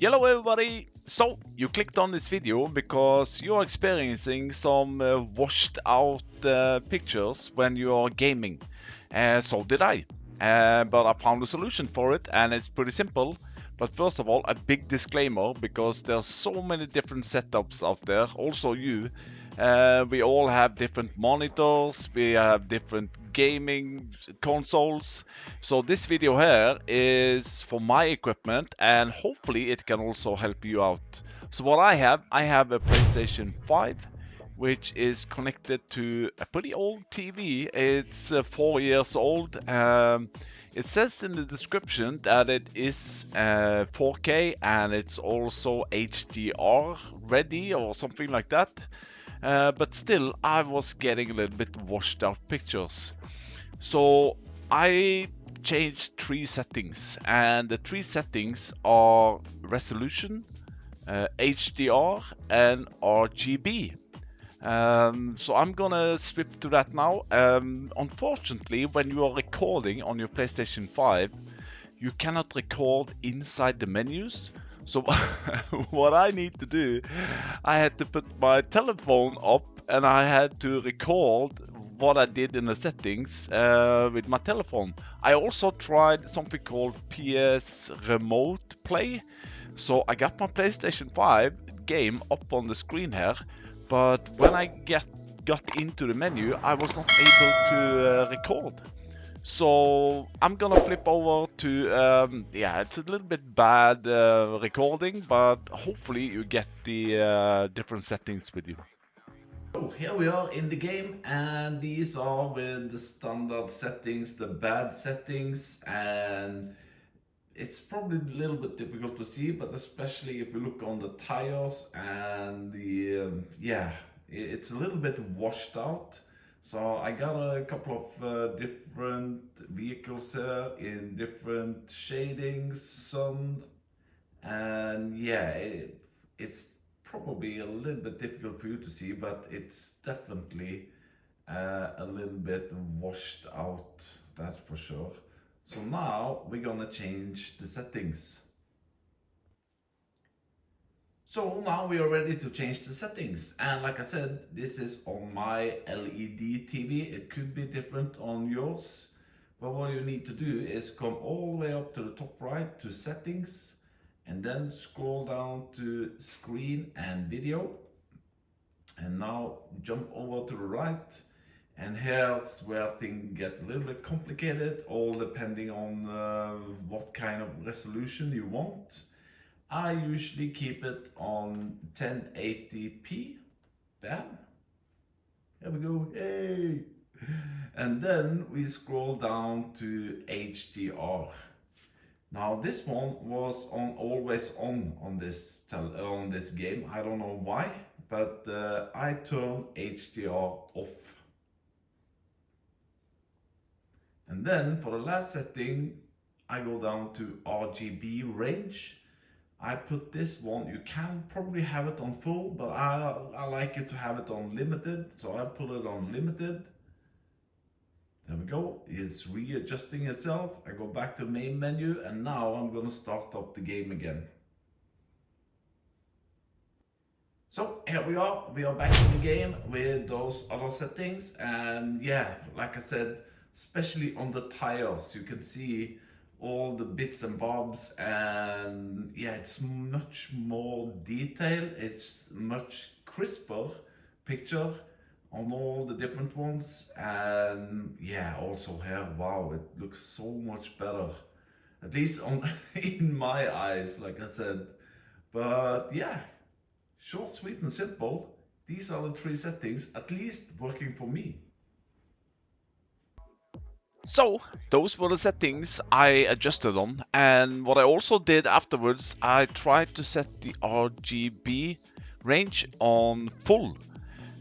Hello everybody! So, you clicked on this video because you're experiencing some washed out pictures when you're gaming. So did I. But I found a solution for it and it's pretty simple. But first of all, a big disclaimer because there's so many different setups out there, also you. We all have different monitors, we have different gaming consoles. So this video here is for my equipment and hopefully it can also help you out. So what I have a PlayStation 5 which is connected to a pretty old TV. It's 4 years old. It says in the description that it is 4K and it's also HDR ready or something like that. But still, I was getting a little bit washed out pictures. So I changed three settings, and the three settings are resolution, HDR, and RGB. So I'm gonna switch to that now. Unfortunately, when you are recording on your PlayStation 5, you cannot record inside the menus. So what I need to do, I had to put my telephone up and I had to record what I did in the settings with my telephone. I also tried something called PS Remote Play. So I got my PlayStation 5 game up on the screen here, but when I got into the menu, I was not able to record. So I'm gonna flip over to, yeah, it's a little bit bad recording, but hopefully you get the different settings with you. So here we are in the game, and these are with the standard settings, the bad settings, and it's probably a little bit difficult to see, but especially if you look on the tires and the, yeah, it's a little bit washed out. So I got a couple of different vehicles here in different shadings, sun, and yeah, it's probably a little bit difficult for you to see, but it's definitely a little bit washed out, that's for sure. So now we're gonna change the settings. So now we are ready to change the settings, and like I said, this is on my LED TV. It could be different on yours, but what you need to do is come all the way up to the top right to settings, and then scroll down to screen and video, and now jump over to the right, and here's where things get a little bit complicated, all depending on what kind of resolution you want. I usually keep it on 1080p. Bam. There we go. Hey. And then we scroll down to HDR. Now this one was on always on this game. I don't know why, but I turn HDR off. And then for the last setting, I go down to RGB range. I put this one, you can probably have it on full, but I like it to have it on limited, so I put it on limited. There we go, it's readjusting itself. I go back to the main menu, and now I'm gonna start up the game again. So here we are back in the game with those other settings, and yeah, like I said, especially on the tires, you can see all the bits and bobs, and yeah, it's much more detailed, it's much crisper picture on all the different ones, and yeah, also here, wow, it looks so much better, at least on in my eyes, like I said. But yeah, short, sweet and simple. These are the three settings, at least working for me. So those were the settings I adjusted on, and what I also did afterwards, I tried to set the RGB range on full,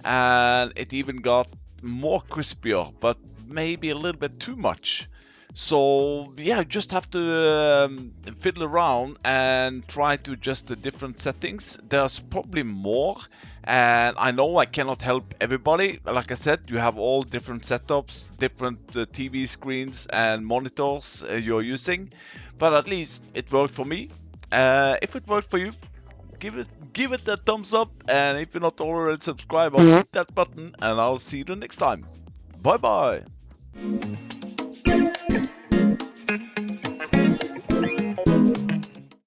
and it even got more crispier, but maybe a little bit too much. So yeah, just have to fiddle around and try to adjust the different settings. There's probably more, and I know I cannot help everybody. Like I said, you have all different setups, different TV screens and monitors you're using, but at least it worked for me. If it worked for you, give it a thumbs up, and if you're not already subscribed, hit that button, and I'll see you the next time. Bye bye.